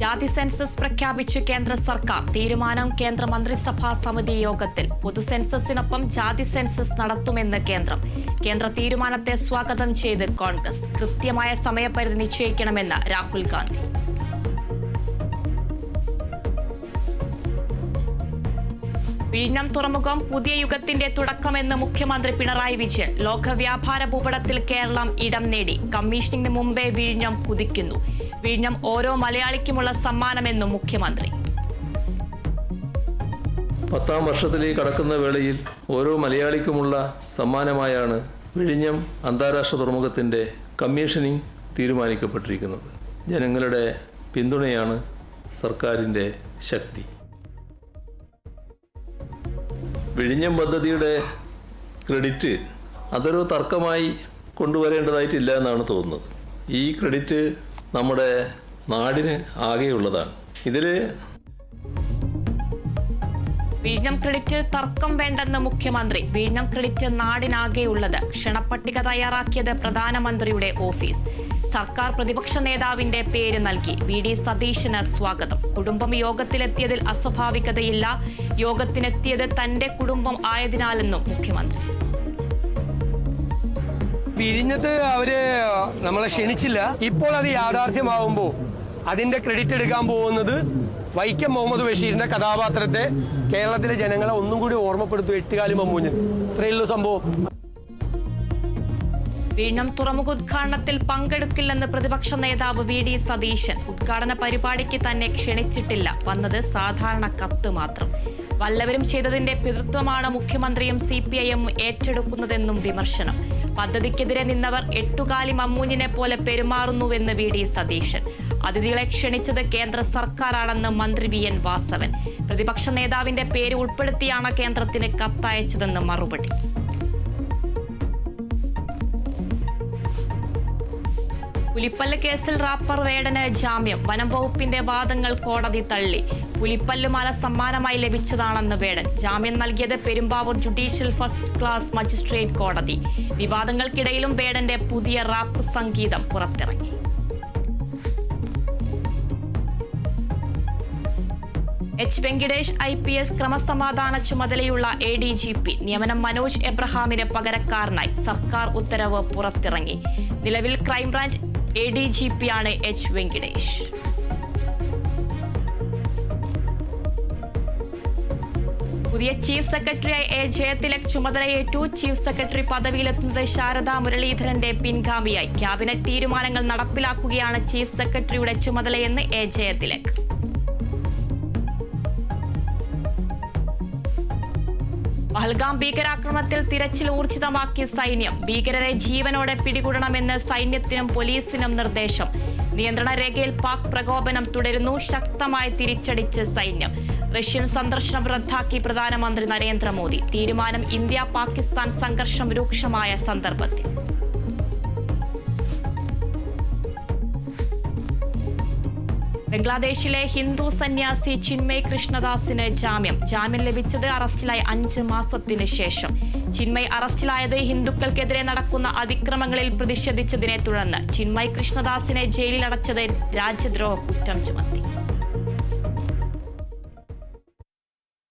ജാതി സെൻസസ് പ്രഖ്യാപിച്ച് കേന്ദ്ര സർക്കാർ. തീരുമാനം കേന്ദ്ര മന്ത്രിസഭാ സമിതി യോഗത്തിൽ. പൊതു സെൻസസിനൊപ്പം ജാതി സെൻസസ് നടത്തുമെന്ന് കേന്ദ്രം. കേന്ദ്ര തീരുമാനത്തെ സ്വാഗതം ചെയ്ത് കോൺഗ്രസ്. കൃത്യമായ സമയപരിധി നിശ്ചയിക്കണമെന്ന് രാഹുൽ ഗാന്ധി. വിഴിഞ്ഞം തുറമുഖം പുതിയ യുഗത്തിന്റെ തുടക്കമെന്ന് മുഖ്യമന്ത്രി പിണറായി വിജയൻ. ലോകവ്യാപാര ഭൂപടത്തിൽ കേരളം ഇടം നേടി. കമ്മീഷനിങ്ങിന് മുമ്പേ വിഴിഞ്ഞം കുതിക്കുന്നു. വിഴിഞ്ഞം ഓരോ മലയാളിക്കുമുള്ള സമ്മാനമെന്നും മുഖ്യമന്ത്രി. 10ാം വർഷത്തിലേക്ക് കടക്കുന്ന വേളയിൽ ഓരോ മലയാളിക്കുമുള്ള സമ്മാനമായാണ് വിഴിഞ്ഞം അന്താരാഷ്ട്ര തുറമുഖത്തിൻ്റെ കമ്മീഷനിങ് തീരുമാനിക്കപ്പെട്ടിരിക്കുന്നത്. ജനങ്ങളുടെ പിന്തുണയാണ് സർക്കാരിൻ്റെ ശക്തി. വിഴിഞ്ഞം പദ്ധതിയുടെ ക്രെഡിറ്റ് അതൊരു തർക്കമായി കൊണ്ടുവരേണ്ടതായിട്ടില്ല എന്നാണ് തോന്നുന്നത്. ഈ ക്രെഡിറ്റ് നമ്മുടെ നാടിന് ആകെയുള്ളതാണ്. ഇതിൽ വിഴിഞ്ഞം ക്രെഡിറ്റിൽ തർക്കം വേണ്ടെന്ന് മുഖ്യമന്ത്രി. വിഴിഞ്ഞം ക്രെഡിറ്റ് നാടിനാകെയുള്ളത്. ക്ഷണപ്പട്ടിക തയ്യാറാക്കിയത് പ്രധാനമന്ത്രിയുടെ ഓഫീസ്. സർക്കാർ പ്രതിപക്ഷ നേതാവിന്റെ പേര് നൽകി. വി ഡി സതീശന് സ്വാഗതം. കുടുംബം യോഗത്തിലെത്തിയതിൽ അസ്വാഭാവികതയില്ല. യോഗത്തിനെത്തിയത് തന്റെ കുടുംബം ആയതിനാലെന്നും മുഖ്യമന്ത്രി. വിഴിഞ്ഞത്ത് അവര് നമ്മളെ ക്ഷണിച്ചില്ല. ഇപ്പോൾ അത് യാഥാർത്ഥ്യമാവുമ്പോൾ അതിന്റെ ക്രെഡിറ്റ് എടുക്കാൻ പോകുന്നത് വൈക്കം മുഹമ്മദ് ബഷീറിന്റെ കഥാപാത്രത്തെ കേരളത്തിലെ ജനങ്ങളെ ഒന്നും കൂടി ഓർമ്മപ്പെടുത്തും. എട്ടുകാലി മമ്മൂഞ്ഞ്. ഇത്രയുള്ളൂ സംഭവം. വിഴിഞ്ഞം തുറമുഖ ഉദ്ഘാടനത്തിൽ പങ്കെടുക്കില്ലെന്ന് പ്രതിപക്ഷ നേതാവ് വി ഡി സതീശൻ. ഉദ്ഘാടന പരിപാടിക്ക് തന്നെ ക്ഷണിച്ചിട്ടില്ല. വന്നത് സാധാരണ കത്ത് മാത്രം. വല്ലവരും ചെയ്തതിന്റെ പിതൃത്വമാണ് മുഖ്യമന്ത്രിയും CPIM ഏറ്റെടുക്കുന്നതെന്നും വിമർശനം. പദ്ധതിക്കെതിരെ നിന്നവർ എട്ടുകാലി മമ്മൂഞ്ഞിനെ പോലെ പെരുമാറുന്നുവെന്ന് വി ഡി സതീശൻ. അതിഥികളെ ക്ഷണിച്ചത് കേന്ദ്ര സർക്കാരാണെന്ന് മന്ത്രി VN വാസവൻ. പ്രതിപക്ഷ നേതാവിന്റെ പേര് ഉൾപ്പെടുത്തിയാണ് കേന്ദ്രത്തിന് കത്തയച്ചതെന്ന് മറുപടി. പുലിപ്പല്ല് കേസിൽ റാപ്പർ വേടന് ജാമ്യം. വനം വകുപ്പിന്റെ വാദങ്ങൾ കോടതി തള്ളി. പുലിപ്പല്ലുമാല സമ്മാനമായി ലഭിച്ചതാണെന്ന് വേടൻ. ജാമ്യം നൽകിയത് Perumbavoor judicial first class magistrate കോടതി. വിവാദങ്ങൾക്കിടയിലും വേടന്റെ പുതിയ റാപ്പ് സംഗീതം പുറത്തിറങ്ങി. എച്ച് വെങ്കിടേഷ് IPS ക്രമസമാധാന ചുമതലയുള്ള ADGP നിയമനം മനോജ് എബ്രഹാമിന് പകരക്കാരനായി. സർക്കാർ ഉത്തരവ് പുറത്തിറങ്ങി. നിലവിൽ ക്രൈംബ്രാഞ്ച് ADGP-യാണ് എച്ച് വെങ്കിടേഷ്. പുതിയ ചീഫ് സെക്രട്ടറിയായി A ജയതിലക് ചുമതലയേറ്റു. ചീഫ് സെക്രട്ടറി പദവിയിലെത്തുന്നത് ശാരദാ മുരളീധരന്റെ പിൻഗാമിയായി. ക്യാബിനറ്റ് തീരുമാനങ്ങൾ നടപ്പിലാക്കുകയാണ് ചീഫ് സെക്രട്ടറിയുടെ ചുമതലയെന്ന് A ജയതിലക്. പഹൽഗാം ഭീകരാക്രമണത്തിൽ തിരച്ചിൽ ഊർജിതമാക്കി സൈന്യം. ഭീകരരെ ജീവനോടെ പിടികൂടണമെന്ന് സൈന്യത്തിനും പോലീസിനും നിർദ്ദേശം. നിയന്ത്രണ രേഖയിൽ പാക് പ്രകോപനം തുടരുന്നു. ശക്തമായി തിരിച്ചടിച്ച് സൈന്യം. റഷ്യൻ സന്ദർശനം റദ്ദാക്കി പ്രധാനമന്ത്രി നരേന്ദ്രമോദി. തീരുമാനം ഇന്ത്യ പാകിസ്ഥാൻ സംഘർഷം രൂക്ഷമായ സന്ദർഭത്തിൽ. ബംഗ്ലാദേശിലെ ഹിന്ദു സന്യാസി ചിന്മയ് കൃഷ്ണദാസിന് ജാമ്യം. ജാമ്യം ലഭിച്ചത് അറസ്റ്റിലായി 5 മാസത്തിന് ശേഷം. ചിന്മയ് അറസ്റ്റിലായത് ഹിന്ദുക്കൾക്കെതിരെ നടക്കുന്ന അതിക്രമങ്ങളിൽ പ്രതിഷേധിച്ചതിനെ തുടർന്ന്. ചിന്മയ് കൃഷ്ണദാസിനെ ജയിലിലടച്ചത് രാജ്യദ്രോഹ കുറ്റം ചുമത്തി.